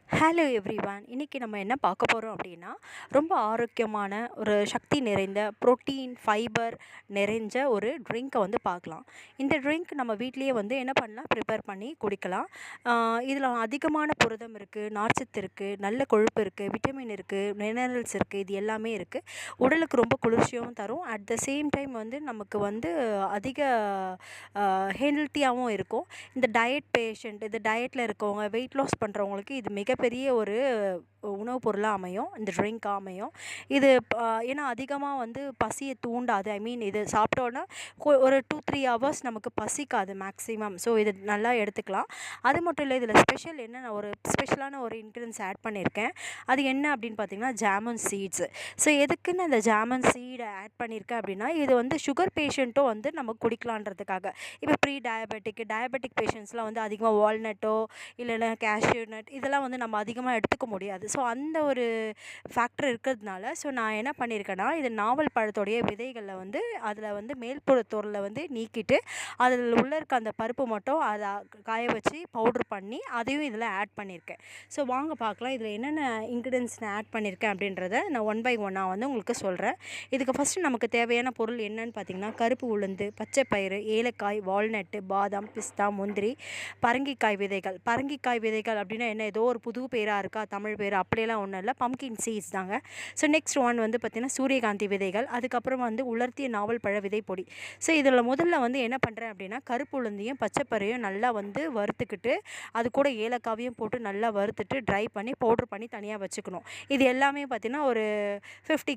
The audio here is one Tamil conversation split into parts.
Hello everyone. இன்றைக்கி நம்ம என்ன பார்க்க போகிறோம் அப்படின்னா, ரொம்ப ஆரோக்கியமான ஒரு சக்தி நிறைந்த புரோட்டீன், ஃபைபர் நிறைஞ்ச ஒரு ட்ரிங்க்கை வந்து பார்க்கலாம். இந்த ட்ரிங்க் நம்ம வீட்டிலேயே வந்து என்ன பண்ணலாம், ப்ரிப்பேர் பண்ணி குடிக்கலாம். இதில் அதிகமான புரதம் இருக்குது, நார்ச்சத்து இருக்குது, நல்ல கொழுப்பு இருக்குது, விட்டமின் இருக்குது, மினரல்ஸ் இருக்குது. இது எல்லாமே இருக்குது. உடலுக்கு ரொம்ப குளிர்ச்சியாகவும் தரும். அட் த சேம் டைம் வந்து நமக்கு வந்து அதிக ஹெல்த்தியாகவும் இருக்கும். இந்த டயட் பேஷண்ட், இது டயட்டில் இருக்கவங்க, வெயிட் லாஸ் பண்ணுறவங்களுக்கு இது மிகப்பெரிய ஒரு உணவுப் பொருளாக அமையும். இந்த ட்ரிங்க் அமையும். இது ஏன்னா அதிகமாக வந்து பசியை தூண்டாது. ஐ மீன் இது சாப்பிட்டோன்னா ஒரு 2-3 ஹவர்ஸ் நமக்கு பசிக்காது மேக்ஸிமம். ஸோ இது நல்லா எடுத்துக்கலாம். அது மட்டும் இல்லை, இதில் ஸ்பெஷல் என்ன, நான் ஒரு ஸ்பெஷலான ஒரு இன்க்ரீடியன்ஸ் ஆட் பண்ணியிருக்கேன். அது என்ன அப்படின்னு பார்த்தீங்கன்னா, ஜாமன் சீட்ஸ். ஸோ எதுக்குன்னு இந்த ஜாமன் சீடை ஆட் பண்ணியிருக்கேன் அப்படின்னா, இது வந்து சுகர் பேஷண்ட்டும் வந்து நம்ம குடிக்கலான்றதுக்காக. இப்போ டயபெட்டிக் பேஷண்ட்ஸ்லாம் வந்து அதிகமாக வால்நட்டோ இல்லைன்னா கேஷ்யூ நட் இதெல்லாம் வந்து நம்ம அதிகமாக எடுத்துக்க முடியாது. ஸோ அந்த ஒரு ஃபேக்டர் இருக்கிறதுனால, ஸோ நான் என்ன பண்ணியிருக்கேன்னா, இது நாவல் பழத்தோடைய விதைகளில் வந்து அதில் வந்து மேல்புற தோலை வந்து நீக்கிட்டு, அதில் உள்ள இருக்க அந்த பருப்பு மட்டும் அதை காய வச்சு பவுட்ரு பண்ணி அதையும் இதில் ஆட் பண்ணியிருக்கேன். ஸோ வாங்க பார்க்கலாம் இதில் என்னென்ன இன்க்ரீடியன்ட்ஸ் நான் ஆட் பண்ணியிருக்கேன் அப்படின்றத நான் ஒன் பை ஒன்னாக வந்து உங்களுக்கு சொல்கிறேன். இதுக்கு ஃபஸ்ட்டு நமக்கு தேவையான பொருள் என்னன்னு பார்த்தீங்கன்னா, கருப்பு உளுந்து, பச்சைப்பயிறு, ஏலக்காய், வால்நட்டு, பாதாம், பிஸ்தா, முந்திரி, பரங்கிக்காய் விதைகள் அப்படின்னா என்ன, ஏதோ ஒரு புது பேராக இருக்கா, தமிழ் பேர் அப்படியெல்லாம் ஒன்றும் இல்லை, பம்கின் சீட்ஸ் தாங்க. ஸோ நெக்ஸ்ட் ஒன் வந்து பார்த்திங்கன்னா சூரியகாந்தி விதைகள், அதுக்கப்புறம் வந்து உலர்த்திய நாவல் பழ விதை பொடி. ஸோ இதில் முதல்ல வந்து என்ன பண்ணுறேன் அப்படின்னா, கருப்பு உளுந்தையும் பச்சைப்பயிரையும் நல்லா வந்து வறுத்துக்கிட்டு, அது கூட ஏலக்காவையும் போட்டு நல்லா வறுத்துட்டு ட்ரை பண்ணி பவுட்ரு பண்ணி தனியாக வச்சுக்கணும். இது எல்லாமே பார்த்திங்கன்னா ஒரு 50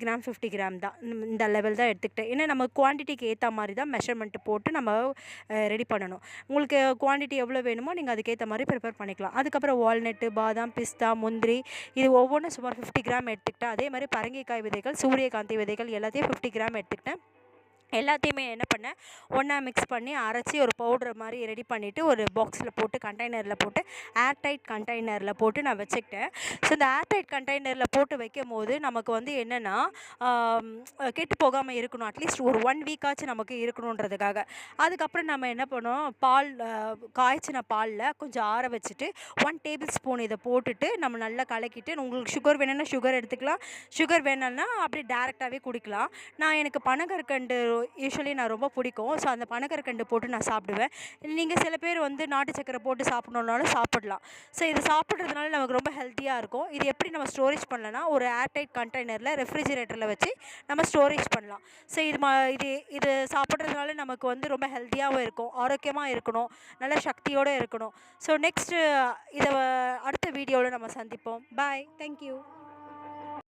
கிராம் தான். இந்த லெவல் தான் எடுத்துக்கிட்டேன். ஏன்னா நம்ம குவான்டிட்டிக்கு ஏற்ற மாதிரி தான் மெஷர்மெண்ட்டு போட்டு நம்ம ரெடி பண்ணணும். உங்களுக்கு குவான்டிட்டி எவ்வளோ வேணுமோ நீங்கள் அதுக்கேற்ற மாதிரி ப்ரிப்பேர் பண்ணிக்கலாம். அதுக்கப்புறம் வால்நட்டு, பாதாம், பிஸ்தா, முந்திரி இது ஒவ்வொன்றும் சுமார் 50 கிராம் எடுத்துக்கிட்டேன். அதே மாதிரி பரங்கிக்காய் விதைகள், சூரியகாந்தி விதைகள் எல்லாத்தையும் 50 கிராம் எடுத்துக்கிட்டேன். எல்லாத்தையுமே என்ன பண்ணேன், ஒன்றா மிக்ஸ் பண்ணி அரைச்சி ஒரு பவுட்ரு மாதிரி ரெடி பண்ணிவிட்டு ஒரு பாக்ஸில் போட்டு கண்டெய்னரில் போட்டு ஏர்டைட் கண்டெய்னரில் போட்டு நான் வச்சுக்கிட்டேன். ஸோ இந்த ஏர்டைட் கண்டெய்னரில் போட்டு வைக்கும்போது நமக்கு வந்து என்னென்னா, கெட்டு போகாமல் இருக்கணும். அட்லீஸ்ட் ஒரு 1 வீக்காச்சும் நமக்கு இருக்கணுன்றதுக்காக. அதுக்கப்புறம் நம்ம என்ன பண்ணோம், காய்ச்சின பாலில் கொஞ்சம் ஆற வச்சுட்டு 1 டேபிள் ஸ்பூன் இதை போட்டுட்டு நம்ம நல்லா கலக்கிட்டு, உங்களுக்கு சுகர் வேணும்னா சுகர் எடுத்துக்கலாம், சுகர் வேணும்னா அப்படியே டேரெக்டாகவே குடிக்கலாம். எனக்கு பனங்கற்கண்டு யூசுவலி நான் ரொம்ப பிடிக்கும். ஸோ அந்த பனங்கற்கண்டு போட்டு நான் சாப்பிடுவேன். நீங்கள் சில பேர் வந்து நாட்டு சக்கரை போட்டு சாப்பிட்ணுன்னாலும் சாப்பிடலாம். ஸோ இது சாப்பிட்றதுனால நமக்கு ரொம்ப ஹெல்த்தியாக இருக்கும். இது எப்படி நம்ம ஸ்டோரேஜ் பண்ணலாம்னா, ஒரு ஏர்டைட் கண்டெய்னரில் ரெஃப்ரிஜிரேட்டரில் வச்சு நம்ம ஸ்டோரேஜ் பண்ணலாம். ஸோ இது சாப்பிட்றதுனால நமக்கு வந்து ரொம்ப ஹெல்த்தியாகவும் இருக்கும், ஆரோக்கியமாக இருக்கணும், நல்ல சக்தியோடு இருக்கணும். ஸோ நெக்ஸ்ட்டு அடுத்த வீடியோவில் நம்ம சந்திப்போம். பாய். தேங்க்யூ.